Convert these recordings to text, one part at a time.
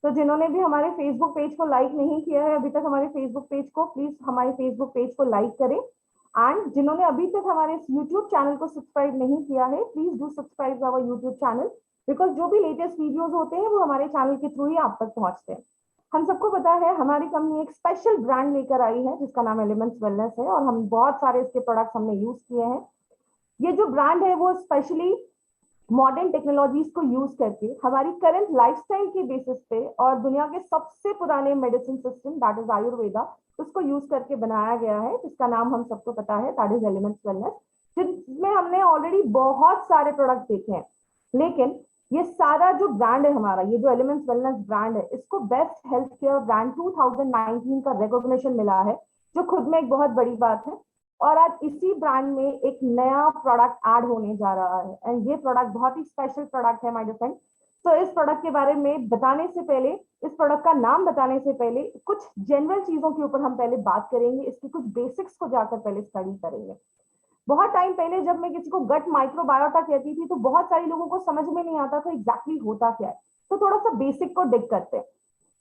तो जिन्होंने भी हमारे फेसबुक पेज को लाइक नहीं किया है अभी तक हमारे फेसबुक पेज को, प्लीज हमारे फेसबुक पेज को लाइक करें। एंड जिन्होंने अभी तक हमारे यूट्यूब चैनल को सब्सक्राइब नहीं किया है, please do subscribe our YouTube channel, because जो भी लेटेस्ट वीडियोस होते हैं वो हमारे चैनल के थ्रू ही आप तक पहुंचते हैं। हम सबको पता है हमारी कंपनी एक स्पेशल ब्रांड लेकर आई है जिसका नाम एलिमेंट्स वेलनेस है, और हम बहुत सारे इसके प्रोडक्ट्स हमने यूज किए हैं। ये जो ब्रांड है वो स्पेशली मॉडर्न टेक्नोलॉजीज को यूज करके हमारी करंट लाइफस्टाइल के बेसिस पे और दुनिया के सबसे पुराने medicine system that is Ayurveda, उसको यूज करके बनाया गया है, जिसका नाम हम सबको पता है दैट इज एलिमेंट्स वेलनेस, जिसमें हमने ऑलरेडी बहुत सारे प्रोडक्ट देखे हैं। लेकिन ये सारा जो ब्रांड है हमारा, ये जो एलिमेंट्स वेलनेस ब्रांड है, इसको बेस्ट हेल्थ केयर ब्रांड 2019 का रिकॉग्निशन मिला है, जो खुद में एक बहुत बड़ी बात है। और आज इसी ब्रांड में एक नया प्रोडक्ट ऐड होने जा रहा है, एंड ये प्रोडक्ट बहुत ही स्पेशल प्रोडक्ट है माय डियर फ्रेंड। तो इस प्रोडक्ट के बारे में बताने से पहले, इस प्रोडक्ट का नाम बताने से पहले, कुछ जनरल चीजों के ऊपर हम पहले बात करेंगे, इसकी कुछ बेसिक्स को जाकर पहले स्टडी करेंगे। बहुत टाइम पहले जब मैं किसी को गट माइक्रोबायोटा कहती थी तो बहुत सारे लोगों को समझ में नहीं आता था एग्जैक्टली होता क्या है। तो थोड़ा सा बेसिक को डिग करते हैं।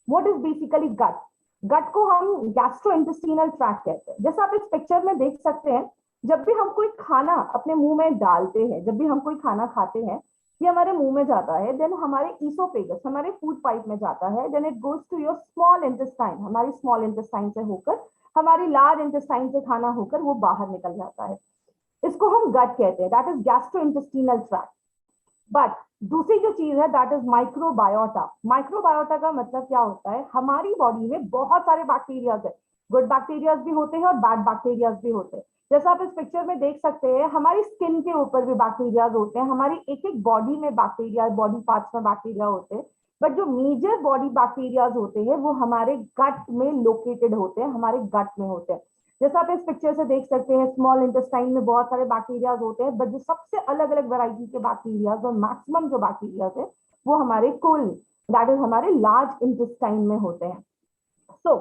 व्हाट इज बेसिकली गट? गट को हम गैस्ट्रोइंटेस्टिनल ट्रैक्ट कहते हैं। जैसा आप इस पिक्चर में देख सकते हैं, जब भी हम कोई खाना अपने मुंह में डालते हैं, जब भी हम कोई खाना खाते हैं, ये हमारे मुंह में जाता है, देन हमारे ईसोफेगस, हमारे फूड पाइप में जाता है, then it goes to your small intestine, हमारी स्मॉल इंटेस्टाइन से होकर हमारी लार्ज इंटेस्टाइन से खाना होकर वो बाहर निकल जाता है। इसको हम गट कहते हैं, that is gastrointestinal tract. But दूसरी जो चीज है दैट इज माइक्रोबायोटा। माइक्रोबायोटा का मतलब क्या होता है? हमारी बॉडी में बहुत सारे बैक्टीरियाज है, गुड बैक्टीरियाज भी होते हैं और बैड बैक्टीरियाज भी होते हैं। जैसा आप इस पिक्चर में देख सकते हैं, हमारी स्किन के ऊपर भी बैक्टीरियाज होते हैं, हमारी एक एक बॉडी में बैक्टीरिया, बॉडी पार्ट्स में बैक्टीरिया होते हैं। बट जो मेजर बॉडी बैक्टीरियाज होते हैं वो हमारे गट में लोकेटेड होते हैं, हमारे गट में होते हैं। जैसा आप इस पिक्चर से देख सकते हैं, स्मॉल इंटेस्टाइन में बहुत सारे बैक्टीरियाज होते हैं, बट जो सबसे अलग अलग वैरायटी के बैक्टीरियाज और मैक्सिमम जो बैक्टीरियाज है वो हमारे कोल, दैट इज हमारे लार्ज इंटेस्टाइन में होते हैं। सो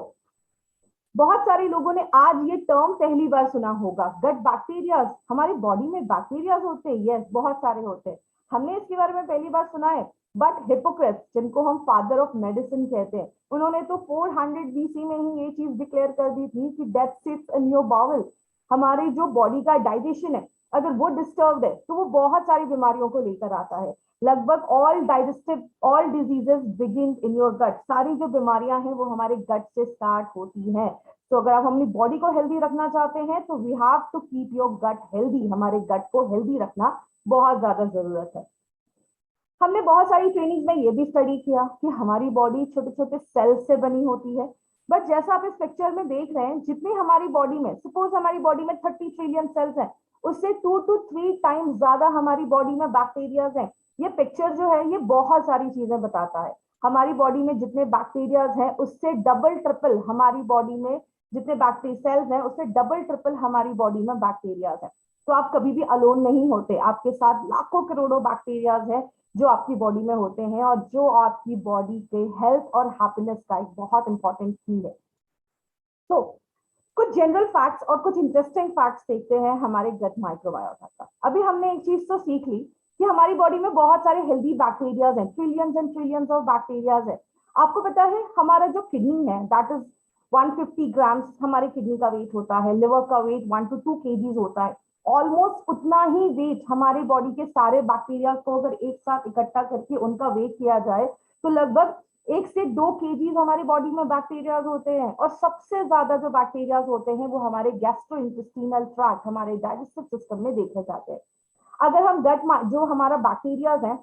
बहुत सारे लोगों ने आज ये टर्म पहली बार सुना होगा, गट बैक्टीरियाज। हमारी बॉडी में बैक्टीरियाज होते हैं, यस, बहुत सारे होते हैं, हमने इसके बारे में पहली बार सुना है। बट हिपोक्रेट्स, जिनको हम फादर ऑफ मेडिसिन कहते हैं, उन्होंने तो 400 बीसी में ही ये चीज डिक्लेयर कर दी थी कि death sits in your bowel. हमारी जो बॉडी का डाइजेशन है, अगर वो डिस्टर्ब है तो वो बहुत सारी बीमारियों को लेकर आता है। लगभग all diseases begin in your gut. सारी जो बीमारियां हैं वो हमारे गट से स्टार्ट होती हैं। तो अगर आप अपनी बॉडी को हेल्दी रखना चाहते हैं तो we have to keep your gut healthy. हमारे गट को हेल्दी रखना बहुत ज्यादा जरूरत है। हमने बहुत सारी ट्रेनिंग में ये भी स्टडी किया कि हमारी बॉडी छोटे छोटे सेल्स से बनी होती है। बट जैसा आप इस पिक्चर में देख रहे हैं, जितनी हमारी बॉडी में, सपोज हमारी बॉडी में 30 ट्रिलियन सेल्स हैं, उससे 2 to 3 टाइम्स ज्यादा हमारी बॉडी में बैक्टीरियाज हैं। ये पिक्चर जो है ये बहुत सारी चीजें बताता है। हमारी बॉडी में जितने बैक्टीरियाज हैं उससे डबल ट्रिपल हमारी बॉडी में जितने बैक्टीरिया सेल्स हैं उससे डबल ट्रिपल हमारी बॉडी में बैक्टीरियाज हैं। तो आप कभी भी अलोन नहीं होते, आपके साथ लाखों करोड़ों बैक्टीरियाज हैं जो आपकी बॉडी में होते हैं और जो आपकी बॉडी के हेल्थ और हैप्पीनेस का एक बहुत इंपॉर्टेंट की है। तो कुछ जनरल फैक्ट्स और कुछ इंटरेस्टिंग फैक्ट्स देखते हैं हमारे गट माइक्रोबायोटा का। अभी हमने एक चीज तो सीख ली कि हमारी बॉडी में बहुत सारे हेल्दी बैक्टीरियाज हैं, trillions and trillions of bacterias है। आपको पता है हमारा जो किडनी है दैट इज 150 ग्राम्स हमारे किडनी का वेट होता है, लिवर का वेट 1 to 2 kgs होता है। ऑलमोस्ट उतना ही वेट हमारे बॉडी के सारे बैक्टीरिया को अगर एक साथ इकट्ठा करके उनका वेट किया जाए तो लगभग 1 से 2 kgs हमारी बॉडी में बैक्टीरिया होते हैं। और सबसे ज्यादा जो बैक्टीरिया होते हैं वो हमारे गैस्ट्रोइंटेस्टिनल ट्रैक्ट, हमारे डाइजेस्टिव सिस्टम में देखे जाते हैं। अगर हम जो हमारा बैक्टीरियाज हैं,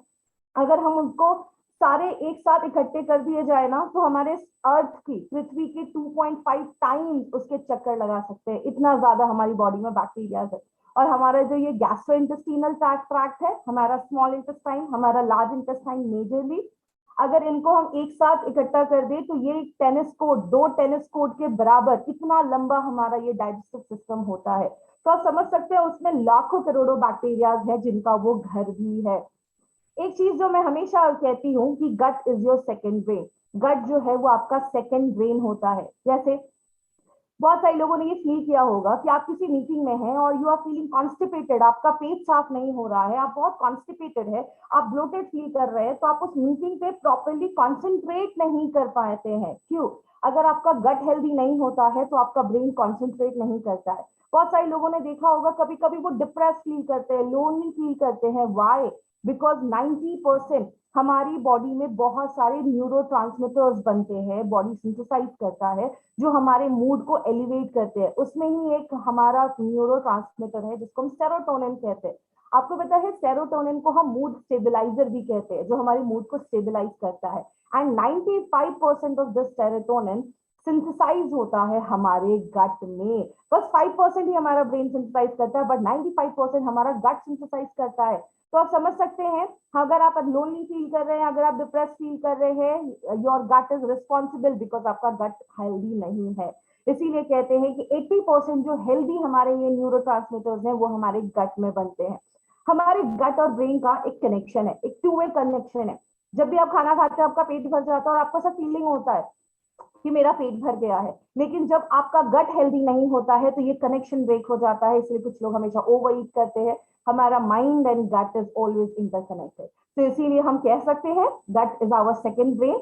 अगर हम उनको सारे एक साथ इकट्ठे कर दिए जाए ना तो हमारे अर्थ की, पृथ्वी के 2.5 टाइम्स उसके चक्कर लगा सकते हैं, इतना ज्यादा हमारी बॉडी में बैक्टीरिया है। और हमारा जो ये गैस्ट्रोइंटेस्टिनल ट्रैक्ट है, हमारा स्मॉल इंटेस्टाइन, हमारा लार्ज इंटेस्टाइन मेजरली, अगर इनको हम एक साथ इकट्ठा कर दे तो ये टेनिस कोर्ट, 2 टेनिस कोर्ट के बराबर इतना लंबा हमारा ये डाइजेस्टिव सिस्टम होता है। तो आप समझ सकते हैं उसमें लाखों करोड़ों बैक्टीरियाज है जिनका वो घर भी है। एक चीज जो मैं हमेशा कहती हूँ कि गट इज योर सेकंड ब्रेन। गट जो है वो आपका सेकंड ब्रेन होता है। जैसे बहुत सारे लोगों ने ये फील किया होगा कि आप किसी मीटिंग में हैं और यू आर फीलिंग कॉन्स्टिपेटेड, आपका पेट साफ नहीं हो रहा है, आप बहुत कॉन्स्टिपेटेड है, आप ब्लोटेड फील कर रहे हैं, तो आप उस मीटिंग पे प्रॉपरली कॉन्सेंट्रेट नहीं कर पाते हैं। क्यों? अगर आपका गट हेल्दी नहीं होता है तो आपका ब्रेन कॉन्सेंट्रेट नहीं करता है। बहुत सारे लोगों ने देखा होगा कभी कभी वो डिप्रेस फील करते हैं, लोनली फील करते हैं। वाई? बिकॉज 90% हमारी बॉडी में बहुत सारे न्यूरोट्रांसमीटर्स बनते हैं, बॉडी सिंथेसाइज करता है, जो हमारे मूड को एलिवेट करते हैं। उसमें ही एक हमारा न्यूरोट्रांसमीटर है जिसको हम सेरोटोनिन कहते हैं। आपको पता है सेरोटोनिन को हम मूड स्टेबलाइजर भी कहते हैं, जो हमारे मूड को स्टेबलाइज करता है। And 95% of this serotonin synthesize होता है हमारे गट में। बस 5% ही हमारा ब्रेन सिंथेसाइज करता है, बट 95% हमारा गट सिंथेसाइज करता है। तो आप समझ सकते हैं, अगर आप लोनली फील कर रहे हैं, अगर आप डिप्रेस फील कर रहे हैं, your gut is responsible because आपका गट हेल्दी नहीं है। इसीलिए कहते हैं कि 80% जो हेल्दी हमारे ये न्यूरोट्रांसमीटर्स हैं वो हमारे गट में बनते हैं। हमारे गट और ब्रेन का एक कनेक्शन है, एक टू वे कनेक्शन है। जब भी आप खाना खाते हैं आपका पेट भर जाता है और आपको ऐसा फीलिंग होता है कि मेरा पेट भर गया है, लेकिन जब आपका गट हेल्दी नहीं होता है तो ये कनेक्शन ब्रेक हो जाता है। इसलिए कुछ लोग हमेशा ओवर ईट करते हैं। हमारा mind and gut is always interconnected, तो इसीलिए हम कह सकते हैं gut is our second brain.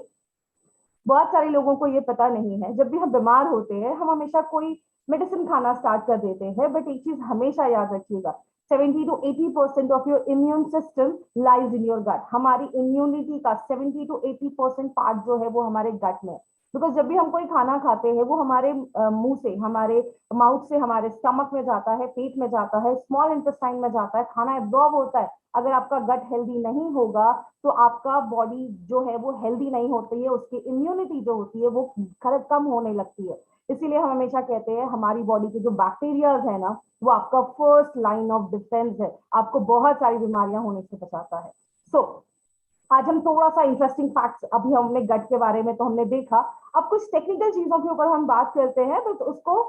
बहुत सारे लोगों को ये पता नहीं है, जब भी हम बीमार होते हैं हम हमेशा कोई मेडिसिन खाना स्टार्ट कर देते हैं, बट एक चीज हमेशा याद रखिएगा, 70 to 80% of your immune system lies in your gut. हमारी इम्यूनिटी का 70 to 80% पार्ट जो है वो हमारे गट में। बिकॉज जब भी हम कोई खाना खाते हैं वो हमारे मुंह से, हमारे माउथ से हमारे स्टमक में जाता है, पेट में जाता है, स्मॉल इंटेस्टाइन में जाता है, खाना एब्जॉर्ब होता है। अगर आपका गट हेल्दी नहीं होगा तो आपका बॉडी जो है वो हेल्दी नहीं होती है, उसकी इम्यूनिटी जो होती है वो कम होने लगती है। इसीलिए हम हमेशा कहते हैं हमारी बॉडी के जो बैक्टीरियाज है ना, वो आपका फर्स्ट लाइन ऑफ डिफेंस है, आपको बहुत सारी बीमारियां होने से बचाता है। सो आज हम थोड़ा सा इंटरेस्टिंग फैक्ट्स, अभी हमने गट के बारे में तो हमने देखा, अब कुछ टेक्निकल चीजों के ऊपर हम बात करते हैं, तो उसको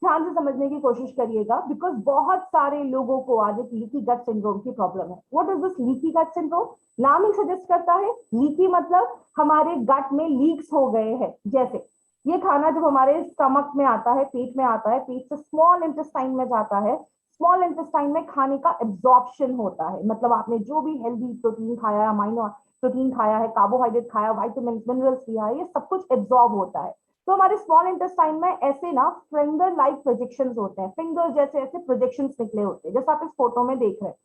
ध्यान से समझने की कोशिश करिएगा। बिकॉज बहुत सारे लोगों को आज एक लीकी गट सिंड्रोम की प्रॉब्लम है। What is this leaky gut syndrome? नाम ही सजेस्ट करता है, लीकी मतलब हमारे गट में लीक्स हो गए हैं। जैसे ये खाना जब हमारे स्टमक में आता है, पेट में आता है, पेट से स्मॉल इंटेस्टाइन में जाता है, स्मॉल इंटेस्टाइन में खाने का एब्जॉर्प्शन होता है, मतलब आपने जो भी हेल्दी प्रोटीन खाया, अमाइनो प्रोटीन खाया है, कार्बोहाइड्रेट खाया, वाइटामिन मिनरल्स लिया है, ये सब कुछ एब्जॉर्ब होता है। तो हमारे स्मॉल इंटेस्टाइन में ऐसे ना फिंगर लाइक प्रोजेक्शंस होते हैं, फिंगर जैसे ऐसे प्रोजेक्शंस निकले होते हैं, जैसे आप इस फोटो में देख रहे हैं।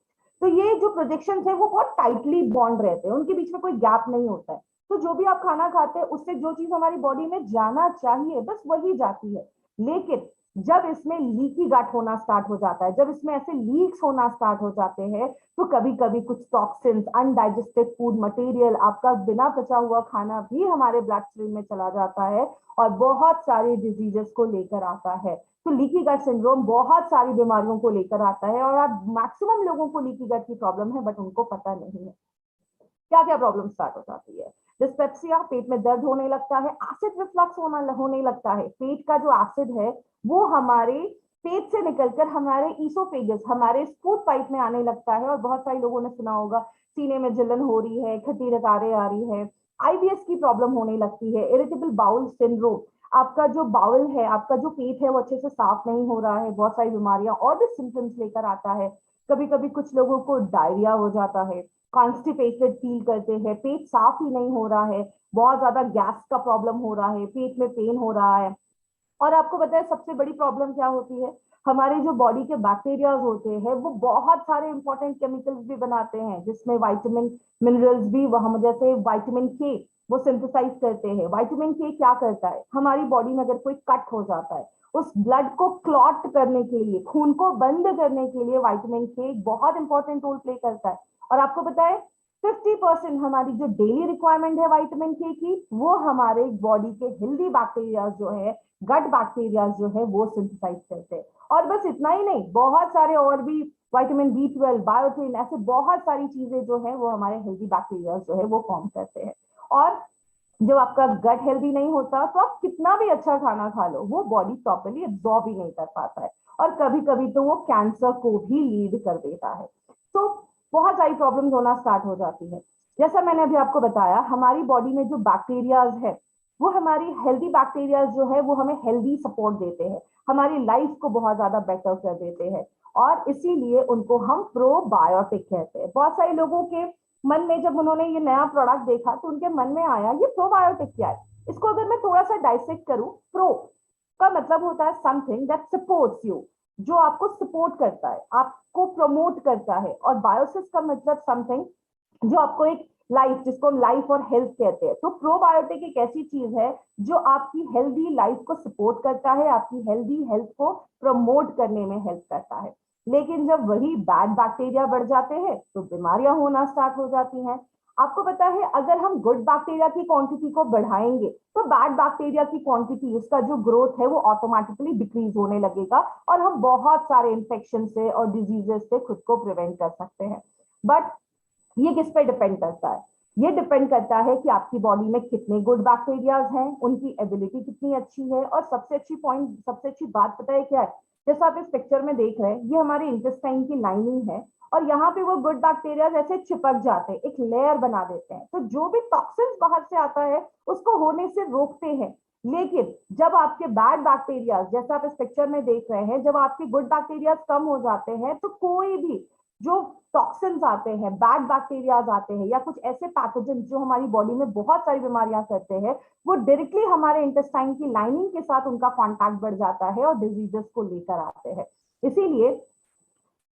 तो ये जो प्रोजेक्शंस है वो बहुत टाइटली बॉन्ड रहते हैं, उनके बीच में कोई गैप नहीं होता है। तो जो भी आप खाना खाते हैं उससे जो चीज हमारी बॉडी में जाना चाहिए बस वही जाती है। लेकिन जब इसमें लीकी गट होना स्टार्ट हो जाता है, जब इसमें ऐसे लीक्स होना स्टार्ट हो जाते हैं, तो कभी कभी कुछ टॉक्सिन्स, अनडाइजेस्टेड फूड मटेरियल, आपका बिना पचा हुआ खाना भी हमारे ब्लड स्ट्रीम में चला जाता है और बहुत सारी डिजीजेस को लेकर आता है। तो लीकी गट सिंड्रोम बहुत सारी बीमारियों को लेकर आता है, और आज मैक्सिमम लोगों को लीकी गट की प्रॉब्लम है बट उनको पता नहीं है। क्या क्या प्रॉब्लम स्टार्ट हो जाती है? डिस्पेप्सिया, पेट में दर्द होने लगता है, एसिड रिफ्लक्स होने लगता है। पेट का जो एसिड है वो हमारे पेट से निकलकर हमारे ईसोफेगस, हमारे स्पूट पाइप में आने लगता है। और बहुत सारे लोगों ने सुना होगा सीने में जलन हो रही है, खट्टी डकारें आ रही है, आईबीएस की प्रॉब्लम होने लगती है, इरिटेबल बाउल सिंड्रोम, आपका जो बाउल है, आपका जो पेट है वो अच्छे से साफ नहीं हो रहा है, बहुत सारी बीमारियां और भी सिम्टम्स लेकर आता है। कभी कभी कुछ लोगों को डायरिया हो जाता है, कॉन्स्टिपेटेड फील करते हैं, पेट साफ ही नहीं हो रहा है, बहुत ज्यादा गैस का प्रॉब्लम हो रहा है, पेट में पेन हो रहा है। और आपको पता है सबसे बड़ी प्रॉब्लम क्या होती है? हमारे जो बॉडी के बैक्टीरियाज होते हैं वो बहुत सारे इंपॉर्टेंट केमिकल्स भी बनाते हैं, जिसमें वाइटामिन मिनरल्स भी, वह जैसे वाइटामिन के वो सिंथेसाइज करते हैं। वाइटामिन के क्या करता है? हमारी बॉडी में अगर कोई कट हो जाता है, उस ब्लड को क्लॉट करने के लिए, खून को बंद करने के लिए वाइटामिन के एक बहुत इंपॉर्टेंट रोल प्ले करता है। और आपको पता है 50% हमारी जो डेली रिक्वायरमेंट है विटामिन के की, वो हमारे बॉडी के हेल्दी बैक्टीरिया जो है, गट बैक्टीरिया जो है वो सिंथेसाइज करते हैं। और बस इतना ही नहीं, बहुत सारे और भी, विटामिन B12, बायोटिन, ऐसे बहुत सारी चीजें जो है वो हमारे हेल्दी बैक्टीरिया जो है वो फॉर्म करते हैं। और जब आपका गट हेल्दी नहीं होता तो आप कितना भी अच्छा खाना खा लो, वो बॉडी प्रॉपरली एब्जॉर्ब ही नहीं कर पाता है, और कभी कभी तो वो कैंसर को भी लीड कर देता है। तो बहुत सारी प्रॉब्लम्स होना स्टार्ट हो जाती है। जैसा मैंने अभी आपको बताया, हमारी बॉडी में जो बैक्टीरियाज है वो हमारी हेल्दी बैक्टीरिया जो है वो हमें हेल्दी सपोर्ट देते हैं, हमारी लाइफ को बहुत ज्यादा बेटर कर देते हैं, और इसीलिए उनको हम प्रोबायोटिक कहते हैं। बहुत सारे लोगों के मन में जब उन्होंने ये नया प्रोडक्ट देखा तो उनके मन में आया ये प्रोबायोटिक क्या है। इसको अगर मैं थोड़ा सा डाइसेक्ट करूं, प्रो का मतलब होता है समथिंग दैट सपोर्ट्स यू, जो आपको सपोर्ट करता है, आपको प्रमोट करता है, और बायोसिस का मतलब समथिंग जो आपको एक लाइफ, जिसको हम लाइफ और हेल्थ कहते हैं। तो प्रोबायोटिक एक ऐसी चीज है जो आपकी हेल्दी लाइफ को सपोर्ट करता है, आपकी हेल्दी हेल्थ को प्रमोट करने में हेल्प करता है। लेकिन जब वही बैड बैक्टीरिया बढ़ जाते हैं तो बीमारियां होना स्टार्ट हो जाती हैं। आपको पता है अगर हम गुड बैक्टीरिया की क्वांटिटी को बढ़ाएंगे तो बैड बैक्टीरिया की क्वांटिटी, उसका जो ग्रोथ है वो ऑटोमेटिकली डिक्रीज होने लगेगा, और हम बहुत सारे इन्फेक्शन से और डिजीजेस से खुद को प्रिवेंट कर सकते हैं। बट ये किस पे डिपेंड करता है? ये डिपेंड करता है कि आपकी बॉडी में कितने गुड बैक्टीरियाज हैं, उनकी एबिलिटी कितनी अच्छी है, और सबसे अच्छी बात पता है क्या है? जैसा आप इस पिक्चर में देख रहे हैं, ये हमारे इंटेस्टाइन की लाइनिंग है, और यहाँ पे वो गुड बैक्टीरिया ऐसे चिपक जाते हैं, एक लेयर बना देते हैं, तो जो भी टॉक्सिन्स बाहर से आता है उसको होने से रोकते हैं। लेकिन जब आपके बैड बैक्टीरिया, जैसा आप इस पिक्चर में देख रहे हैं, जब आपके गुड बैक्टीरिया कम हो जाते हैं तो कोई भी जो टॉक्सिन्स आते हैं, बैड बैक्टीरियाज आते हैं, या कुछ ऐसे पैथोजन जो हमारी बॉडी में बहुत सारी बीमारियां करते हैं, वो डायरेक्टली हमारे इंटेस्टाइन की लाइनिंग के साथ उनका कांटेक्ट बढ़ जाता है और डिजीजेस को लेकर आते हैं। इसीलिए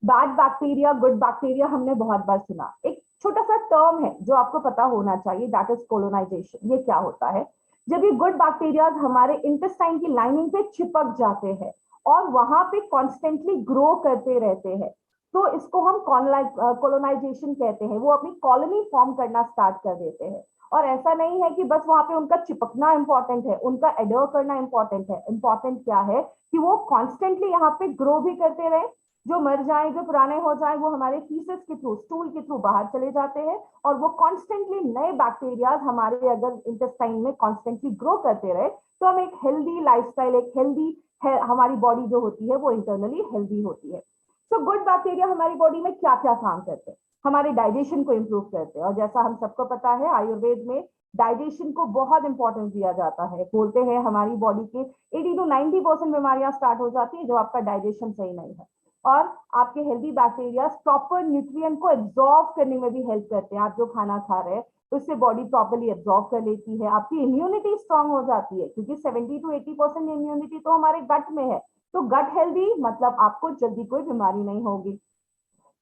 बैड बैक्टीरिया गुड बैक्टीरिया हमने बहुत बार सुना। एक छोटा सा टर्म है जो आपको पता होना चाहिए, दैट इज कोलोनाइजेशन। ये क्या होता है? जब ये गुड बैक्टीरिया हमारे इंटेस्टाइन की लाइनिंग पे चिपक जाते हैं और वहां पे कॉन्स्टेंटली ग्रो करते रहते हैं, तो इसको हम कॉलोनाइजेशन कहते हैं। वो अपनी कॉलोनी फॉर्म करना स्टार्ट कर देते हैं। और ऐसा नहीं है कि बस वहां पे उनका चिपकना इंपॉर्टेंट है, उनका एडोर करना इंपॉर्टेंट है। इंपॉर्टेंट क्या है कि वो कॉन्स्टेंटली यहाँ पे ग्रो भी करते रहे। जो मर जाए, जो पुराने हो जाए, वो हमारे फीसेस के थ्रू, स्टूल के थ्रू बाहर चले जाते हैं, और वो कॉन्स्टेंटली नए बैक्टीरियाज हमारे अगर इंटेस्टाइन में कॉन्स्टेंटली ग्रो करते रहे तो हम एक हेल्दी लाइफस्टाइल, एक हेल्दी हमारी बॉडी जो होती है वो इंटरनली हेल्दी होती है। तो गुड बैक्टीरिया हमारी बॉडी में क्या क्या काम करते हैं? हमारे डाइजेशन को इंप्रूव करते हैं, और जैसा हम सबको पता है आयुर्वेद में डाइजेशन को बहुत इंपॉर्टेंस दिया जाता है। बोलते हैं हमारी बॉडी के 80 to 90% बीमारियां स्टार्ट हो जाती है जो आपका डाइजेशन सही नहीं है। और आपके हेल्दी बैक्टीरिया प्रॉपर न्यूट्रिएंट को एब्जॉर्ब करने में भी हेल्प करते हैं। आप जो खाना खा रहे हैं उससे बॉडी प्रॉपर्ली एब्जॉर्ब कर लेती है, आपकी इम्यूनिटी स्ट्रांग हो जाती है, क्योंकि 70 to 80% इम्यूनिटी तो हमारे गट में है। तो गट हेल्दी मतलब आपको जल्दी कोई बीमारी नहीं होगी।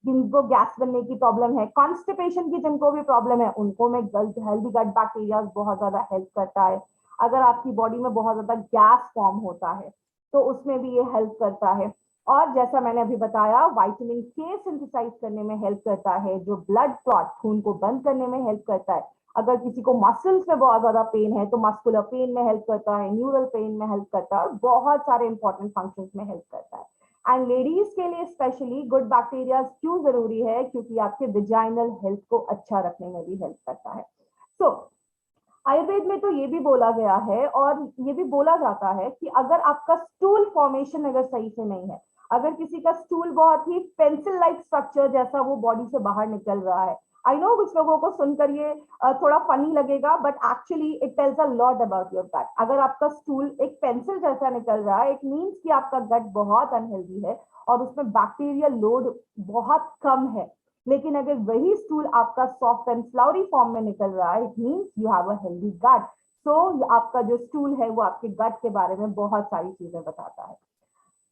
जिनको गैस बनने की प्रॉब्लम है, कॉन्स्टिपेशन की जिनको भी प्रॉब्लम है, उनको में हेल्दी गट बैक्टीरिया बहुत ज्यादा हेल्प करता है। अगर आपकी बॉडी में बहुत ज्यादा गैस फॉर्म होता है तो उसमें भी ये हेल्प करता है। और जैसा मैंने अभी बताया, विटामिन के सिंथेसाइज करने में हेल्प करता है, जो ब्लड क्लॉट, खून को बंद करने में हेल्प करता है। अगर किसी को मसल्स में बहुत ज्यादा पेन है तो मस्कुलर पेन में हेल्प करता है, न्यूरल पेन में हेल्प करता है, और बहुत सारे इंपॉर्टेंट फंक्शंस में हेल्प करता है। एंड लेडीज के लिए स्पेशली गुड बैक्टीरिया क्यों जरूरी है? क्योंकि आपके विजाइनल हेल्थ को अच्छा रखने में भी हेल्प करता है। सो आयुर्वेद में तो ये भी बोला गया है और ये भी बोला जाता है कि अगर आपका स्टूल फॉर्मेशन अगर सही से नहीं है, अगर किसी का स्टूल बहुत ही पेंसिल लाइक स्ट्रक्चर जैसा वो बॉडी से बाहर निकल रहा है, आई नो कुछ लोगों को सुनकर ये थोड़ा फनी लगेगा, but actually it tells a lot about your gut. अगर आपका स्टूल एक पेंसिल जैसा निकल रहा है, इट मीन्स कि आपका गट बहुत अनहेल्दी है और उसमें बैक्टीरियल लोड बहुत कम है। लेकिन अगर वही स्टूल आपका सॉफ्ट एंड फ्लावरी फॉर्म में निकल रहा है, it means you have a healthy gut. So आपका जो स्टूल है वो आपके गट के बारे में बहुत सारी चीजें बताता है।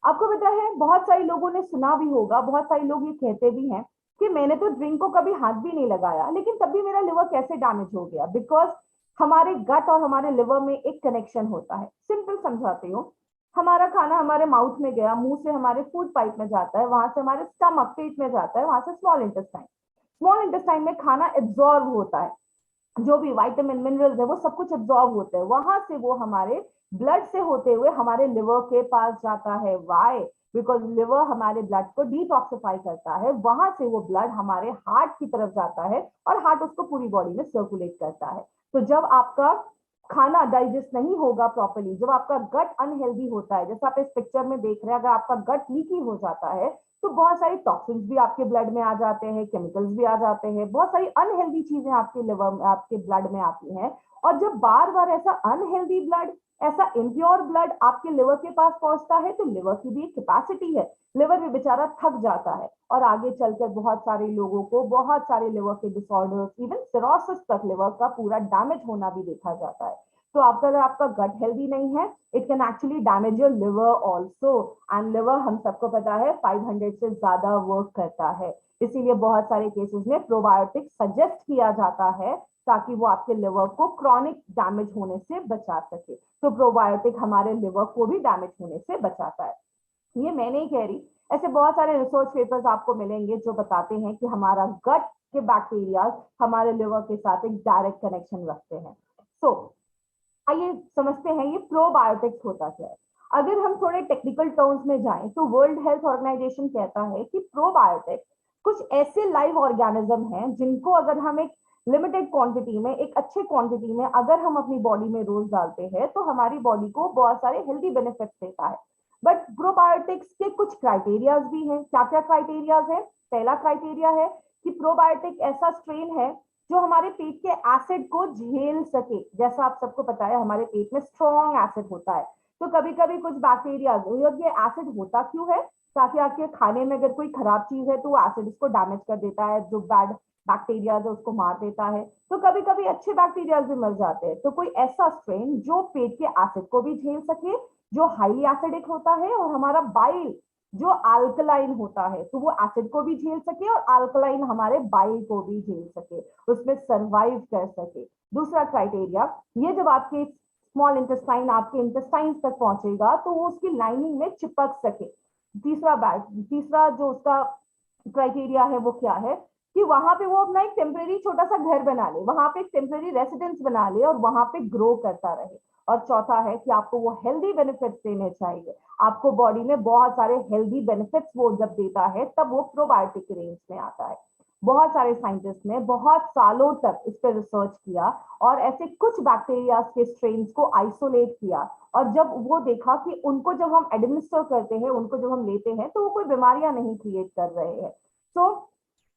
आपको पता है, बहुत सारे लोगों ने सुना भी होगा, बहुत सारे लोग ये कहते भी हैं कि मैंने तो ड्रिंक को कभी हाथ भी नहीं लगाया लेकिन तब भी मेरा लिवर कैसे डैमेज हो गया। बिकॉज हमारे गट और हमारे लिवर में एक कनेक्शन होता है। सिंपल समझाती हूँ, हमारा खाना हमारे माउथ में गया, मुंह से हमारे फूड पाइप में जाता है, वहां से हमारे स्टमक, पेट में जाता है, वहां से स्मॉल इंटेस्टाइन में खाना एब्जॉर्ब होता है, जो भी विटामिन मिनरल्स है वो सब कुछ एब्जॉर्ब होते हैं, वहां से वो हमारे ब्लड से होते हुए हमारे लिवर के पास जाता है। वाई? बिकॉज लिवर हमारे ब्लड को डिटॉक्सिफाई करता है, वहां से वो ब्लड हमारे हार्ट की तरफ जाता है और हार्ट उसको पूरी बॉडी में सर्कुलेट करता है। तो जब आपका खाना डाइजेस्ट नहीं होगा प्रॉपर्ली, जब आपका गट अनहेल्दी होता है, जैसे आप इस पिक्चर में देख रहे हैं, अगर आपका गट लीकी हो जाता है तो बहुत सारी टॉक्सिन्स भी आपके ब्लड में आ जाते हैं, केमिकल्स भी आ जाते हैं, बहुत सारी अनहेल्दी चीजें आपके लिवर में, आपके ब्लड में आती हैं, और जब बार बार ऐसा अनहेल्दी ब्लड, ऐसा इम्प्योर ब्लड आपके लिवर के पास पहुंचता है, तो लिवर की भी एक कैपेसिटी है, लिवर भी बेचारा थक जाता है और आगे चलकर बहुत सारे लोगों को बहुत सारे लिवर के डिसऑर्डर्स, इवन सिरोसिस तक लिवर का पूरा डैमेज होना भी देखा जाता है। तो आपका अगर आपका गट हेल्दी नहीं है, it can actually damage your liver also. And liver हम सबको पता है 500 से ज्यादा वर्क करता है, इसीलिए बहुत सारे केसेस में प्रोबायोटिक सजेस्ट किया जाता है ताकि वो आपके लिवर को क्रॉनिक डैमेज होने से बचा सके। तो प्रोबायोटिक हमारे लिवर को भी डैमेज होने से बचाता है। ये मैं नहीं कह रही, ऐसे बहुत सारे रिसर्च पेपर्स आपको मिलेंगे जो बताते हैं कि हमारा गट के बैक्टीरिया हमारे लिवर के साथ एक डायरेक्ट कनेक्शन रखते हैं। सो आइए समझते हैं ये प्रोबायोटिक्स होता क्या है। अगर हम थोड़े टेक्निकल टर्म्स में जाएं तो वर्ल्ड हेल्थ ऑर्गेनाइजेशन कहता है कि प्रोबायोटिक कुछ ऐसे लाइव ऑर्गेनिज्म हैं जिनको अगर हम एक लिमिटेड क्वांटिटी में, एक अच्छे क्वांटिटी में अगर हम अपनी बॉडी में रोज डालते हैं तो हमारी बॉडी को बहुत सारे हेल्दी बेनिफिट्स देता है। बट प्रोबायोटिक्स के कुछ क्राइटेरियाज भी हैं। क्या क्या क्राइटेरियाज है? पहला क्राइटेरिया है कि प्रोबायोटिक ऐसा स्ट्रेन है जो हमारे पेट के एसिड को झेल सके। जैसा आप सबको पता है हमारे पेट में स्ट्रॉन्ग एसिड होता है, तो कभी कभी कुछ बैक्टीरिया, ये एसिड होता क्यों है? ताकि आपके खाने में अगर कोई खराब चीज है तो वो एसिड उसको डैमेज कर देता है, जो बैड बैक्टीरिया है उसको मार देता है। तो कभी कभी अच्छे बैक्टीरिया भी मर जाते हैं। तो कोई ऐसा स्ट्रेन जो पेट के एसिड को भी झेल सके, जो हाईली एसिडिक होता है, और हमारा बाइल जो अल्कलाइन होता है तो वो एसिड को भी झेल सके और अल्कलाइन हमारे बाइल को भी झेल सके, उसमें सरवाइव कर सके। दूसरा क्राइटेरिया, ये जब आपके स्मॉल इंटेस्टाइन आपके इंटेस्टाइन तक पहुंचेगा तो वो उसकी लाइनिंग में चिपक सके। तीसरा जो उसका क्राइटेरिया है वो क्या है कि वहां पे वो अपना एक टेम्परेरी छोटा सा घर बना ले, वहां पे एक टेम्परेरी रेसिडेंस बना ले और वहां पे ग्रो करता रहे। और चौथा है कि आपको वो हेल्दी बेनिफिट्स देने चाहिए, आपको बॉडी में बहुत सारे हेल्दी बेनिफिट्स वो जब देता है तब वो प्रोबायोटिक रेंज में आता है। बहुत सारे साइंटिस्ट ने बहुत सालों तक इस पर रिसर्च किया और ऐसे कुछ बैक्टीरिया के स्ट्रेन्स को आइसोलेट किया, और जब वो देखा कि उनको जब हम एडमिनिस्टर करते हैं, उनको जब हम लेते हैं तो वो कोई बीमारियां नहीं क्रिएट कर रहे हैं। तो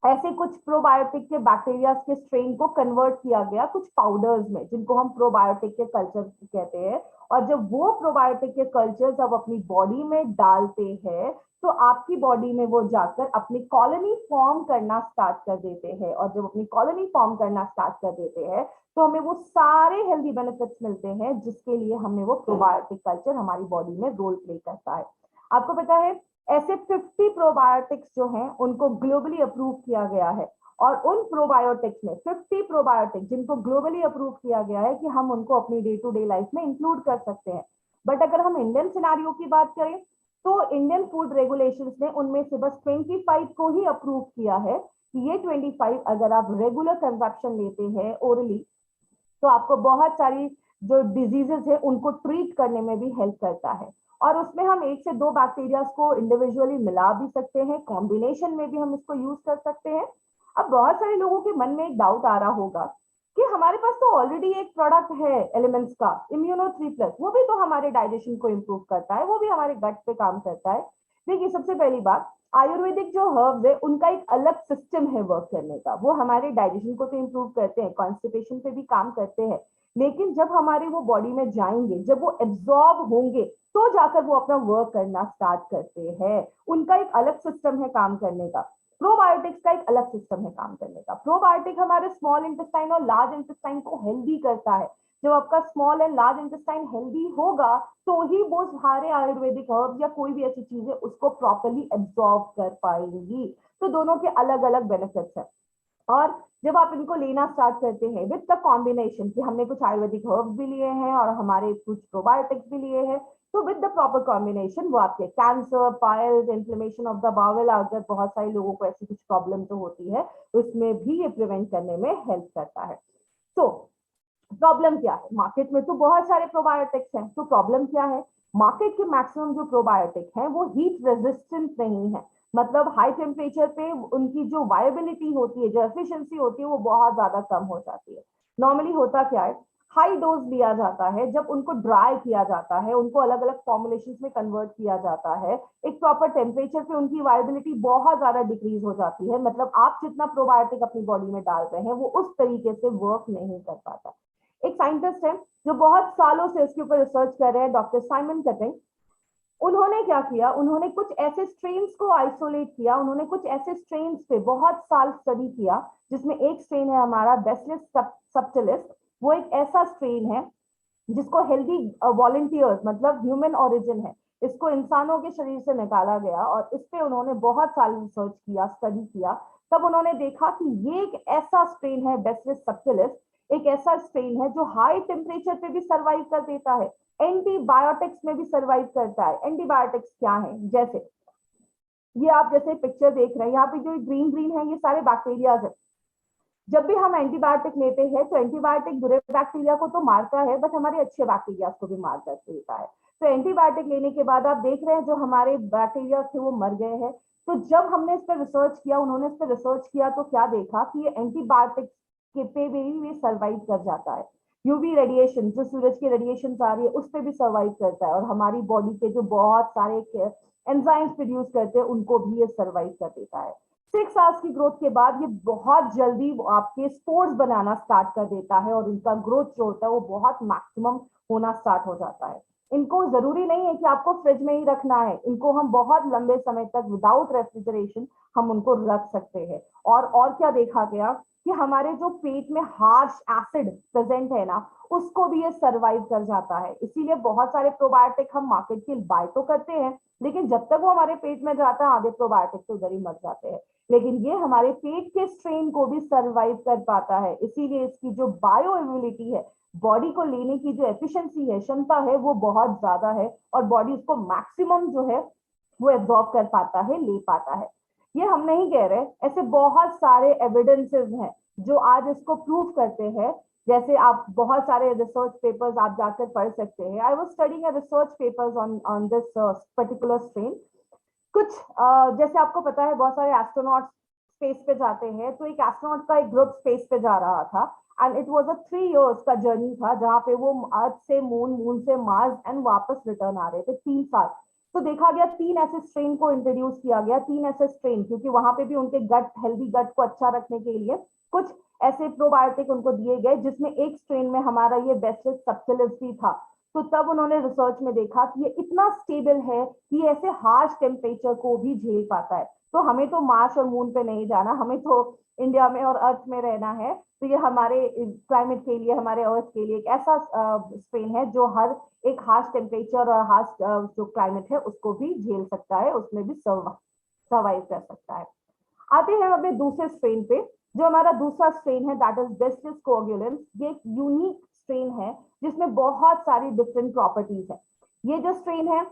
ऐसे कुछ प्रोबायोटिक के बैक्टीरिया के स्ट्रेन को कन्वर्ट किया गया कुछ पाउडर्स में, जिनको हम प्रोबायोटिक के कल्चर कहते हैं। और जब वो प्रोबायोटिक के कल्चर्स अब अपनी बॉडी में डालते हैं तो आपकी बॉडी में वो जाकर अपनी कॉलोनी फॉर्म करना स्टार्ट कर देते हैं, और जब अपनी कॉलोनी फॉर्म करना स्टार्ट कर देते हैं तो हमें वो सारे हेल्दी बेनिफिट्स मिलते हैं जिसके लिए हमें वो प्रोबायोटिक कल्चर हमारी बॉडी में रोल प्ले करता है। आपको पता है ऐसे 50 प्रोबायोटिक्स जो हैं उनको ग्लोबली अप्रूव किया गया है, और उन प्रोबायोटिक्स में 50 प्रोबायोटिक जिनको ग्लोबली अप्रूव किया गया है कि हम उनको अपनी डे टू डे लाइफ में इंक्लूड कर सकते हैं। बट अगर हम इंडियन सिनेरियो की बात करें तो इंडियन फूड रेगुलेशंस ने उनमें से बस 25 को ही अप्रूव किया है कि ये 25 अगर आप रेगुलर कंजप्शन लेते हैं ओरली तो आपको बहुत सारी जो डिजीजेस है उनको ट्रीट करने में भी हेल्प करता है। और उसमें हम 1 से 2 बैक्टीरिया को इंडिविजुअली मिला भी सकते हैं, कॉम्बिनेशन में भी हम इसको यूज कर सकते हैं। अब बहुत सारे लोगों के मन में एक डाउट आ रहा होगा कि हमारे पास तो ऑलरेडी एक प्रोडक्ट है एलिमेंट्स का, इम्यूनो 3+, वो भी तो हमारे डाइजेशन को इम्प्रूव करता है, वो भी हमारे गट पे काम करता है। देखिए सबसे पहली बात, आयुर्वेदिक जो हर्ब्स है उनका एक अलग सिस्टम है वर्क करने का, वो हमारे डाइजेशन को तो इम्प्रूव करते हैं, कॉन्स्टिपेशन पे भी काम करते हैं, लेकिन जब हमारे वो बॉडी में जाएंगे, जब वो एब्जॉर्ब होंगे तो जाकर वो अपना वर्क करना स्टार्ट करते हैं। उनका एक अलग सिस्टम है काम करने का। प्रोबायोटिक्स का एक अलग सिस्टम है काम करने का। प्रोबायोटिक हमारे स्मॉल इंटेस्टाइन और लार्ज इंटेस्टाइन को हेल्दी करता है। जब आपका small and large intestine healthy होगा तो ही वो सारे आयुर्वेदिक हर्ब्स या कोई भी ऐसी चीजें उसको प्रॉपरली एब्जॉर्ब कर पाएंगी। तो दोनों के अलग अलग बेनिफिट्स हैं। और जब आप इनको लेना स्टार्ट करते हैं विद द कॉम्बिनेशन कि हमने कुछ आयुर्वेदिक हर्ब्स भी लिए हैं और हमारे कुछ प्रोबायोटिक्स भी लिए हैं, तो विद द प्रॉपर कॉम्बिनेशन वो आपके cancer, piles, inflammation of the bowel, अगर बहुत सारे लोगों को ऐसी कुछ प्रॉब्लम तो होती है उसमें भी ये प्रिवेंट करने में हेल्प करता है। तो प्रॉब्लम क्या है? मार्केट में तो बहुत सारे प्रोबायोटिक्स हैं, तो प्रॉब्लम क्या है? मार्केट के मैक्सिमम जो प्रोबायोटिक हैं वो हीट रेजिस्टेंट नहीं है, मतलब हाई टेम्परेचर पे उनकी जो वायबिलिटी होती है, जो एफिशिएंसी होती है वो बहुत ज्यादा कम हो जाती है। नॉर्मली होता क्या है, हाई डोज लिया जाता है, जब उनको ड्राई किया जाता है, उनको अलग अलग फॉर्मुलेशंस में कन्वर्ट किया जाता है, एक प्रॉपर टेम्परेचर पे उनकी वायबिलिटी बहुत ज्यादा डिक्रीज हो जाती है, मतलब आप जितना प्रोबायोटिक अपनी बॉडी में डाल रहे हैं वो उस तरीके से वर्क नहीं कर पाता। एक साइंटिस्ट है जो बहुत सालों से इसके ऊपर रिसर्च कर रहे हैं, डॉक्टर साइमन कटिंग। उन्होंने क्या किया, उन्होंने कुछ ऐसे स्ट्रेन्स को आइसोलेट किया, उन्होंने कुछ ऐसे स्ट्रेन्स पे बहुत साल स्टडी किया, जिसमें एक स्ट्रेन है हमारा बैसिलस सबटिलिस। वो एक ऐसा स्ट्रेन है जिसको हेल्दी वॉलंटियर्स, मतलब ह्यूमन ओरिजिन है, इसको इंसानों के शरीर से निकाला गया और इस पे उन्होंने बहुत साल रिसर्च किया, स्टडी किया। तब उन्होंने देखा कि ये एक ऐसा स्ट्रेन है बैसिलस सबटिलिस, एक ऐसा स्ट्रेन है जो हाई टेम्परेचर पे भी सर्वाइव कर देता है, एंटीबायोटिक्स में भी सर्वाइव करता है। एंटीबायोटिक्स क्या है, जैसे ये आप जैसे पिक्चर देख रहे हैं, यहाँ पे जो ग्रीन ग्रीन है ये सारे बैक्टीरियाज है। जब भी हम एंटीबायोटिक लेते हैं तो एंटीबायोटिक बुरे बैक्टीरिया को तो मारता है, बट हमारे अच्छे बैक्टीरिया को भी मार देता है। तो एंटीबायोटिक लेने के बाद आप देख रहे हैं जो हमारे बैक्टीरिया थे वो मर गए हैं। तो जब हमने इस पर रिसर्च किया, उन्होंने इस पर रिसर्च किया, तो क्या देखा कि ये एंटीबायोटिक के पे भी ये सर्वाइव कर जाता है। यूवी रेडिएशन, जो सूरज की रेडिएशन आ रही है उस पर भी सर्वाइव करता है, और हमारी बॉडी के जो बहुत सारे एंजाइम्स प्रोड्यूस करते हैं उनको भी ये सर्वाइव कर देता है। 6 आवर्स की ग्रोथ के बाद ये बहुत जल्दी आपके स्पोर्स बनाना स्टार्ट कर देता है, और इनका ग्रोथ जो होता है वो बहुत मैक्सिमम होना स्टार्ट हो जाता है। इनको जरूरी नहीं है कि आपको फ्रिज में ही रखना है, इनको हम बहुत लंबे समय तक विदाउट रेफ्रिजरेशन हम उनको रख सकते हैं। और क्या देखा गया कि हमारे जो पेट में हार्श एसिड प्रेजेंट है ना, उसको भी ये सर्वाइव कर जाता है। इसीलिए बहुत सारे प्रोबायोटिक हम मार्केट के बाय तो करते हैं, लेकिन जब तक वो हमारे पेट में जाता है आधे प्रोबायोटिक तो उधर ही मर जाते हैं। लेकिन ये हमारे पेट के स्ट्रेन को भी सर्वाइव कर पाता है, इसीलिए इसकी जो बायो इम्यूनिटी है, बॉडी को लेने की जो एफिशिएंसी है, क्षमता है, वो बहुत ज्यादा है, और बॉडी उसको मैक्सिमम जो है वो एब्जॉर्ब कर पाता है, ले पाता है। ये हम नहीं कह रहे, ऐसे बहुत सारे एविडेंसेस हैं जो आज इसको प्रूव करते हैं। जैसे आप बहुत सारे रिसर्च पेपर्स आप जाकर पढ़ सकते हैं। I was studying a research papers on this particular strain. कुछ जैसे आपको पता है बहुत सारे एस्ट्रोनॉट स्पेस पे जाते हैं, तो एक एस्ट्रोनॉट का एक ग्रुप स्पेस पे जा रहा था, and it was a 3 years का जर्नी था, जहां पे वो अर्थ से मून, मून से मार्स एंड वापस रिटर्न आ रहे थे 3 साल। तो देखा गया 3 ऐसे स्ट्रेन को इंट्रोड्यूस किया गया, 3 ऐसे स्ट्रेन, क्योंकि वहां पे भी उनके गट, हेल्दी गट को अच्छा रखने के लिए कुछ ऐसे प्रोबायोटिक उनको दिए गए, जिसमें एक स्ट्रेन में हमारा ये बैसिलस सबटिलिस भी था। तो तब उन्होंने रिसर्च में देखा कि ये इतना स्टेबल है कि ऐसे हार्श टेम्परेचर को भी झेल पाता है। तो हमें तो मार्स और मून पे नहीं जाना, हमें तो इंडिया में और अर्थ में रहना है। तो ये हमारे क्लाइमेट के लिए, हमारे अर्थ के लिए एक ऐसा स्ट्रेन है जो हर एक हार्श टेम्परेचर और हार्श जो क्लाइमेट है उसको भी झेल सकता है, उसमें भी सर्वाइव कर सकता है। आते हैं अपने दूसरे स्ट्रेन पे। जो हमारा दूसरा स्ट्रेन है दैट इज बैसिलस कोएगुलेंस। ये एक यूनिक स्ट्रेन है जिसमें बहुत सारी डिफरेंट प्रॉपर्टीज है। ये जो स्ट्रेन है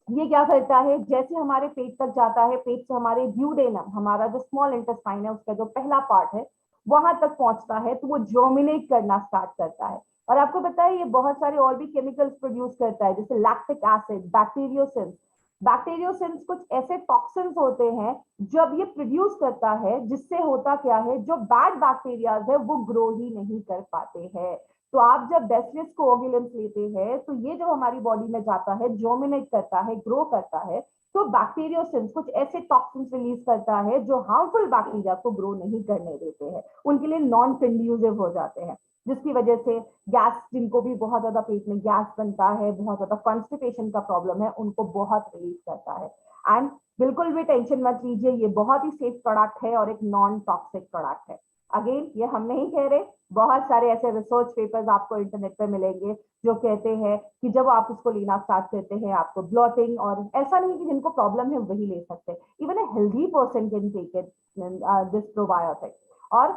ये क्या करता है, जैसे हमारे पेट तक जाता है, पेट से हमारे ड्यूडेनम, हमारा जो स्मॉल इंटेस्टाइन है उसका जो पहला पार्ट है, वहां तक पहुंचता है, तो वो जर्मिनेट करना स्टार्ट करता है। और आपको पता है ये बहुत सारे और भी केमिकल्स प्रोड्यूस करता है, जैसे लैक्टिक एसिड, बैक्टीरियोसिन्स। बैक्टीरियोसिन्स कुछ ऐसे टॉक्सिन्स होते हैं जब ये प्रोड्यूस करता है, जिससे होता क्या है, जो बैड बैक्टीरियाज है वो ग्रो ही नहीं कर पाते हैं। तो आप जब बैसिलस कोएगुलेंस लेते हैं तो ये जब हमारी बॉडी में जाता है, जर्मिनेट करता है, ग्रो करता है, तो बैक्टीरियोसिन्स कुछ ऐसे टॉक्सिन्स रिलीज करता है जो हार्मफुल बैक्टीरिया को ग्रो नहीं करने देते हैं, उनके लिए नॉन कंड्यूसिव हो जाते हैं, जिसकी वजह से गैस, जिनको भी बहुत ज्यादा पेट में गैस बनता है, बहुत ज्यादा कॉन्स्टिपेशन का प्रॉब्लम है, उनको बहुत रिलीज करता है। एंड बिल्कुल भी टेंशन मत लीजिए, ये बहुत ही सेफ प्रोडक्ट है और एक नॉन टॉक्सिक प्रोडक्ट है। अगेन ये हम नहीं कह रहे, बहुत सारे ऐसे रिसर्च पेपर्स आपको इंटरनेट पे मिलेंगे जो कहते हैं कि जब आप इसको लेना स्टार्ट करते हैं आपको ब्लॉटिंग, और ऐसा नहीं कि जिनको प्रॉब्लम है वही ले सकते, even a healthy person can take it this probiotic. और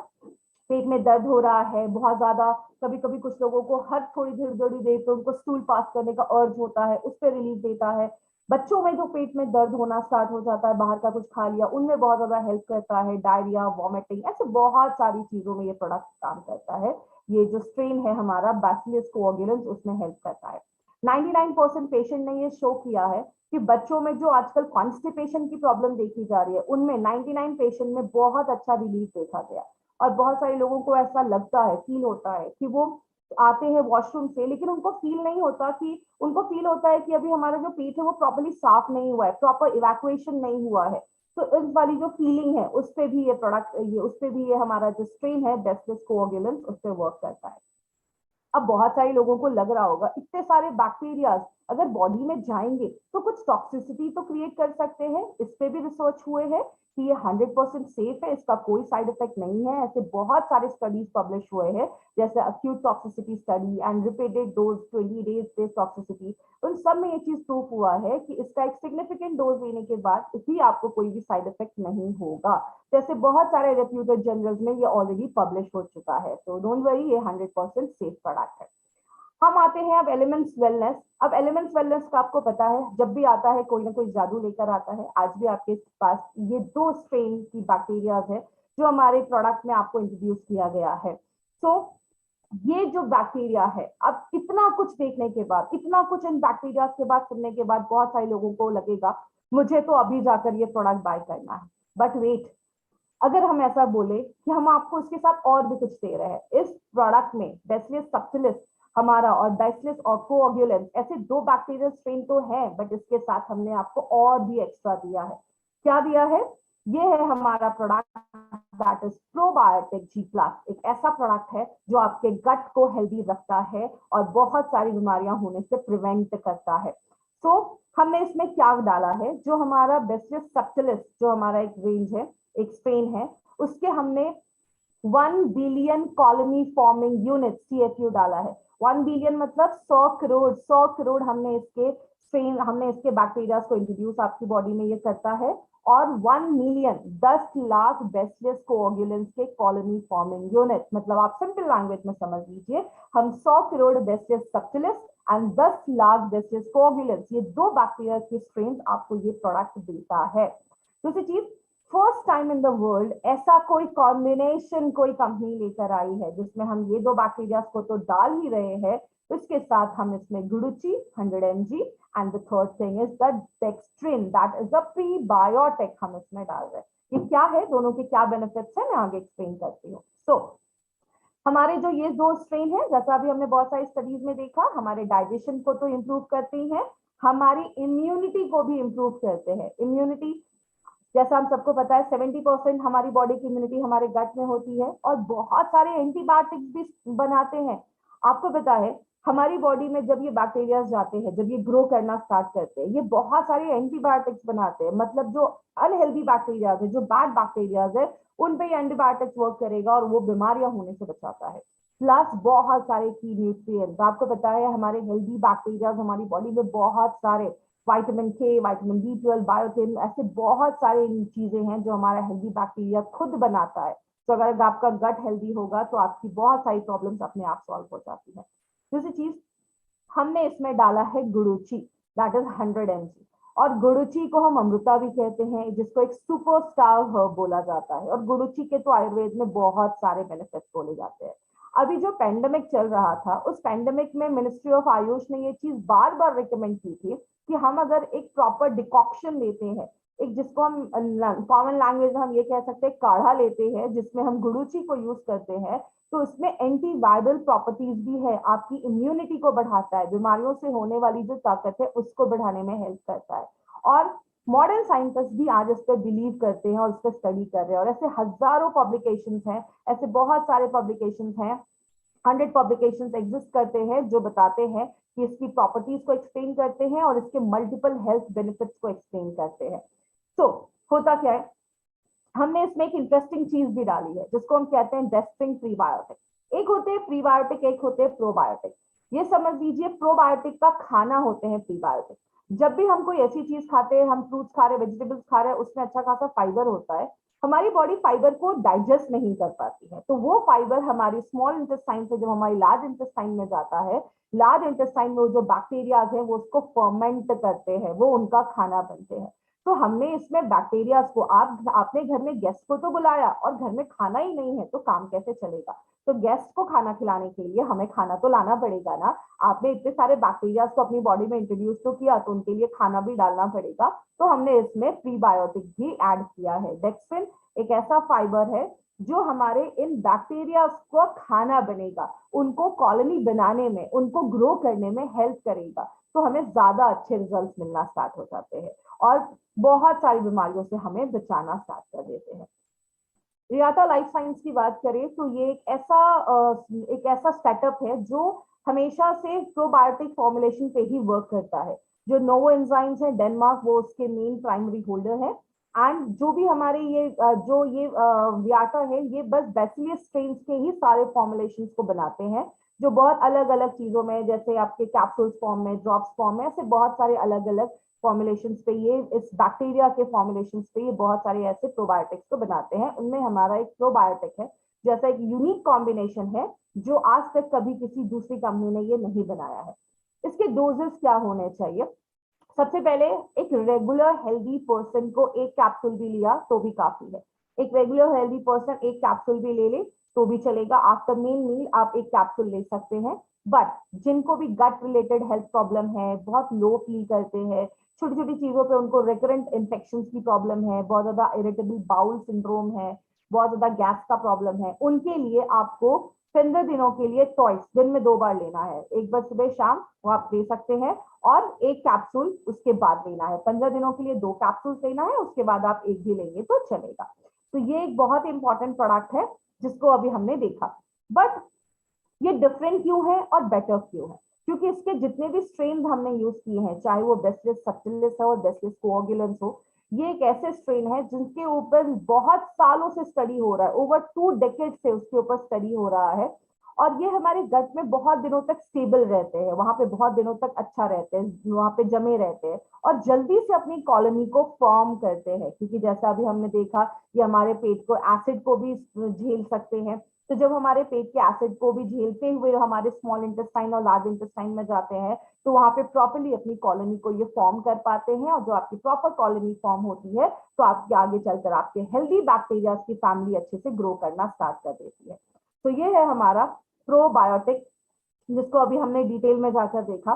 पेट में दर्द हो रहा है बहुत ज्यादा, कभी कभी कुछ लोगों को हर थोड़ी देर पे उनको स्टूल पास करने का अर्ज होता है, उस पर रिलीफ देता है। बच्चों में जो पेट में दर्द होना स्टार्ट हो जाता है, बाहर का कुछ खा लिया, उनमें बहुत ज्यादा हेल्प करता है। डायरिया, वॉमिटिंग, ऐसे बहुत सारी चीजों में ये प्रोडक्ट काम करता है। ये जो स्ट्रेन है हमारा बैसिलस कोएगुलेंस, उसमें हेल्प करता है। 99% पेशेंट ने ये शो किया है कि बच्चों में जो आजकल कॉन्स्टिपेशन की प्रॉब्लम देखी जा रही है, उनमें 99 पेशेंट में बहुत अच्छा रिलीफ देखा गया। और बहुत सारे लोगों को ऐसा लगता है, फील होता है कि वो आते हैं वॉशरूम से, लेकिन उनको फील नहीं होता कि, उनको फील होता है कि अभी हमारा जो पेट है वो प्रॉपर्ली साफ नहीं हुआ है, प्रॉपर इवैक्यूएशन नहीं हुआ है। तो इस वाली जो फीलिंग है उस पे भी ये प्रोडक्ट, ये उस पे भी ये हमारा जो स्ट्रेन है बैसिलस कोएगुलेंस उस पे वर्क करता है। अब बहुत सारे लोगों को लग रहा होगा इतने सारे बैक्टीरिया अगर बॉडी में जाएंगे तो कुछ टॉक्सिसिटी तो क्रिएट कर सकते हैं। इस पे भी रिसर्च हुए हैं कि ये 100% सेफ है, इसका कोई साइड इफेक्ट नहीं है। ऐसे बहुत सारे स्टडीज पब्लिश हुए हैं, जैसे acute toxicity study and repeated dose 20 days based toxicity. उन सब में ये चीज प्रूफ हुआ है कि इसका एक सिग्निफिकेंट डोज लेने के बाद भी आपको कोई भी साइड इफेक्ट नहीं होगा। जैसे बहुत सारे रेप्यूटेड जर्नल्स में ये ऑलरेडी पब्लिश हो चुका है, तो डोंट वरी, ये 100% सेफ प्रोडक्ट है। हम आते हैं अब एलिमेंट्स वेलनेस। अब एलिमेंट्स वेलनेस का आपको पता है, जब भी आता है कोई ना कोई जादू लेकर आता है। आज भी आपके पास ये 2 स्ट्रेन की बैक्टीरियाज है जो हमारे प्रोडक्ट में आपको इंट्रोड्यूस किया गया है। सो ये जो बैक्टीरिया है, अब इतना कुछ देखने के बाद, इतना कुछ इन बैक्टीरिया के बाद सुनने के बाद बहुत सारे लोगों को लगेगा मुझे तो अभी जाकर ये प्रोडक्ट बाय करना है। बट वेट, अगर हम ऐसा बोले कि हम आपको इसके साथ और भी कुछ दे रहे हैं, इस प्रोडक्ट में बैसिलस सबटिलिस हमारा और बैसिलस कोएगुलेंस ऐसे 2 बैक्टीरियल स्ट्रेन तो है, बट इसके साथ हमने आपको और भी एक्स्ट्रा दिया है। क्या दिया है? ये है हमारा product that is probiotic G plus. एक ऐसा प्रोडक्ट है जो आपके गट को हेल्दी रखता है और बहुत सारी बीमारियां होने से प्रिवेंट करता है। सो हमने इसमें क्या डाला है, जो हमारा बैसिलस सबटिलिस जो हमारा एक रेंज है, एक स्ट्रेन है, उसके हमने 1 billion colony forming unit CFU डाला है। 1 बिलियन मतलब 100 करोड़ हमने इसके स्ट्रेन, हमने इसके बैक्टीरिया को इंट्रोड्यूस आपकी बॉडी में ये करता है। और 1 मिलियन 10 लाख बैसिलस कोएगुलेंस के कॉलोनी फॉर्मिंग यूनिट, मतलब आप सिंपल लैंग्वेज में समझ लीजिए, हम 100 crore bacillus subtilis and 10 lakh bacillus coagulans, ये 2 बैक्टीरिया के स्ट्रेन आपको ये प्रोडक्ट देता है। दूसरी चीज, first time in the world ऐसा कोई कॉम्बिनेशन कोई कंपनी लेकर आई है जिसमें हम ये 2 बैक्टीरिया को तो डाल ही रहे हैं, इसके साथ हम इसमें guduchi 100 mg and the third thing is the dextrin that is a prebiotic हम इसमें डाल रहे हैं। ये क्या है, दोनों के क्या बेनिफिट्स है, मैं आगे एक्सप्लेन करती हूँ। सो हमारे जो ये 2 स्ट्रेन है, जैसा अभी हमने बहुत सारी स्टडीज में देखा, हमारे डाइजेशन को तो इंप्रूव करती हैं, हमारी इम्यूनिटी को भी इंप्रूव करते हैं। इम्यूनिटी जैसा हम सबको पता है 70% हमारी बॉडी की इम्यूनिटी हमारे गट में होती है, और बहुत सारे एंटीबायोटिक्स भी बनाते हैं। आपको पता है हमारी बॉडी में जब ये बैक्टीरिया जाते हैं, जब ये ग्रो करना स्टार्ट करते हैं, ये बहुत सारे एंटीबायोटिक्स बनाते हैं। मतलब जो अनहेल्दी बैक्टीरिया है, जो बैड बैक्टीरिया है, उन पे एंटीबायोटिक्स वर्क करेगा और वो बीमारियां होने से बचाता है। प्लस बहुत सारे की न्यूट्रिएंट्स, आपको पता है हमारे हेल्दी बैक्टीरिया हमारी बॉडी में बहुत सारे विटामिन के, विटामिन B12, बायोटिन, ऐसे बहुत सारे चीजें हैं जो हमारा हेल्दी बैक्टीरिया खुद बनाता है। तो अगर आपका गट हेल्दी होगा तो आपकी बहुत सारी प्रॉब्लम्स अपने आप सॉल्व हो जाती है। दूसरी चीज, हमने इसमें डाला है गुडुची दैट इज 100 mg, और गुडुची को हम अमृता भी कहते हैं, जिसको एक सुपरस्टार हर्ब बोला जाता है। और गुडुची के तो आयुर्वेद में बहुत सारे बेनिफिट्स बोले जाते हैं। अभी जो पेंडेमिक चल रहा था, उस पेंडेमिक में मिनिस्ट्री ऑफ आयुष ने ये चीज बार बार रिकमेंड की थी कि हम अगर एक प्रॉपर डिकॉक्शन लेते हैं, एक जिसको हम कॉमन लैंग्वेज में हम ये कह सकते हैं काढ़ा लेते हैं, जिसमें हम गुडुची को यूज करते हैं, तो उसमें एंटीवायरल प्रॉपर्टीज भी है, आपकी इम्यूनिटी को बढ़ाता है, बीमारियों से होने वाली जो ताकत है उसको बढ़ाने में हेल्प करता है। और मॉडर्न साइंटिस्ट भी आज इस पर बिलीव करते हैं और इस पर स्टडी कर रहे हैं, और ऐसे हजारों पब्लिकेशंस हैं, ऐसे बहुत सारे पब्लिकेशंस हैं, 100 पब्लिकेशंस एग्जिस्ट करते हैं जो बताते हैं कि इसकी प्रॉपर्टीज को एक्सप्लेन करते हैं और इसके मल्टीपल हेल्थ बेनिफिट्स को एक्सप्लेन करते हैं। तो होता क्या है, हमने इसमें एक इंटरेस्टिंग चीज भी डाली है जिसको हम कहते हैं डेस्टिंग प्रीबायोटिक। एक होते हैं प्रीबायोटिक, एक होते हैं प्रोबायोटिक। ये समझ लीजिए प्रोबायोटिक का खाना होते हैं प्रीबायोटिक। जब भी हम कोई ऐसी चीज खाते हैं, हम फ्रूट्स खा रहे हैं, वेजिटेबल्स खा रहे हैं, उसमें अच्छा खासा फाइबर होता है, हमारी बॉडी फाइबर को डाइजेस्ट नहीं कर पाती है, तो वो फाइबर हमारी स्मॉल इंटेस्टाइन से जब हमारी लार्ज इंटेस्टाइन में जाता है, लार्ज इंटेस्टाइन में जो बैक्टीरिया है वो उसको फर्मेंट करते हैं, वो उनका खाना बनते हैं। तो हमने इसमें बैक्टीरिया को, आपने घर में गेस्ट को तो बुलाया और घर में खाना ही नहीं है तो काम कैसे चलेगा? तो गेस्ट को खाना खिलाने के लिए हमें खाना तो लाना पड़ेगा ना। आपने इतने सारे बैक्टीरिया को अपनी बॉडी में इंट्रोड्यूस तो किया, तो उनके लिए खाना भी डालना पड़ेगा। तो हमने इसमें प्रीबायोटिक भी ऐड किया है। डेक्स्ट्रिन एक ऐसा फाइबर है जो हमारे इन बैक्टीरिया को खाना बनेगा, उनको कॉलोनी बनाने में, उनको ग्रो करने में हेल्प करेगा, तो हमें ज्यादा अच्छे रिजल्ट मिलना स्टार्ट हो जाते हैं और बहुत सारी बीमारियों से हमें बचाना स्टार्ट कर देते हैं। रियाता लाइफ साइंस की बात करें तो ये एक ऐसा सेटअप है जो हमेशा से प्रोबायोटिक फॉर्मुलेशन पे ही वर्क करता है। जो नोवो एंजाइम्स है डेनमार्क, वो उसके मेन प्राइमरी होल्डर है। एंड जो भी हमारे ये रियाता है, ये बस बैसिलियस स्ट्रेन्स के ही सारे फॉर्मुलेशन को बनाते हैं, जो बहुत अलग अलग चीजों में, जैसे आपके कैप्सूल्स फॉर्म में, ड्रॉप्स फॉर्म में, ऐसे बहुत सारे अलग अलग फॉर्मुलेशंस पे ये, इस बैक्टीरिया के फॉर्मुलेशंस पे ये बहुत सारे ऐसे प्रोबायोटिक्स को बनाते हैं। उनमें हमारा एक प्रोबायोटिक है, जैसा एक यूनिक कॉम्बिनेशन है जो आज तक कभी किसी दूसरी कंपनी ने ये नहीं बनाया है। इसके डोजेस क्या होने चाहिए? सबसे पहले, एक रेगुलर हेल्दी पर्सन को एक कैप्सूल भी लिया तो भी काफी है। एक रेगुलर हेल्दी पर्सन एक कैप्सूल भी ले ले तो भी चलेगा। आफ्टर मेन मील आप एक कैप्सूल ले सकते हैं। बट जिनको भी गट रिलेटेड हेल्थ प्रॉब्लम है, बहुत लो फील करते हैं, छोटी छोटी चीजों पे उनको रिकरेंट इन्फेक्शन की प्रॉब्लम है, बहुत ज्यादा इरिटेबल बाउल सिंड्रोम है, बहुत ज्यादा गैस का प्रॉब्लम है, उनके लिए आपको 15 दिनों के लिए ट्वाइस, दिन में 2 बार लेना है। एक बार सुबह शाम वो आप ले सकते हैं, और एक कैप्सूल उसके बाद लेना है। 15 दिनों के लिए 2 कैप्सूल लेना है, उसके बाद आप एक भी लेंगे तो चलेगा। तो ये एक बहुत इंपॉर्टेंट प्रोडक्ट है जिसको अभी हमने देखा। बट ये डिफरेंट क्यों है और बेटर क्यों है? क्योंकि इसके जितने भी स्ट्रेन हमने यूज किए हैं, चाहे वो बेसिलस सबटिलिस हो, बेसिलस कोएगुलेंस हो, ये एक ऐसे स्ट्रेन है जिनके ऊपर बहुत सालों से स्टडी हो रहा है, ओवर 2 डेकेड से उसके ऊपर स्टडी हो रहा है। और ये हमारे गट में बहुत दिनों तक स्टेबल रहते हैं, वहां पे बहुत दिनों तक अच्छा रहते हैं, वहां पे जमे रहते हैं, और जल्दी से अपनी कॉलोनी को फॉर्म करते हैं। क्योंकि जैसा अभी हमने देखा, ये हमारे पेट को एसिड को भी झेल सकते हैं। तो जब हमारे पेट के एसिड को भी झेलते हुए हमारे स्मॉल इंटेस्टाइन और लार्ज इंटेस्टाइन में जाते हैं, तो वहां पे प्रॉपरली अपनी कॉलोनी को ये फॉर्म कर पाते हैं। और जो आपकी प्रॉपर कॉलोनी फॉर्म होती है, तो आपके आगे चलकर आपके हेल्दी बैक्टीरिया की फैमिली अच्छे से ग्रो करना स्टार्ट कर देती है। तो ये है हमारा प्रोबायोटिक, जिसको अभी हमने डिटेल में जाकर देखा।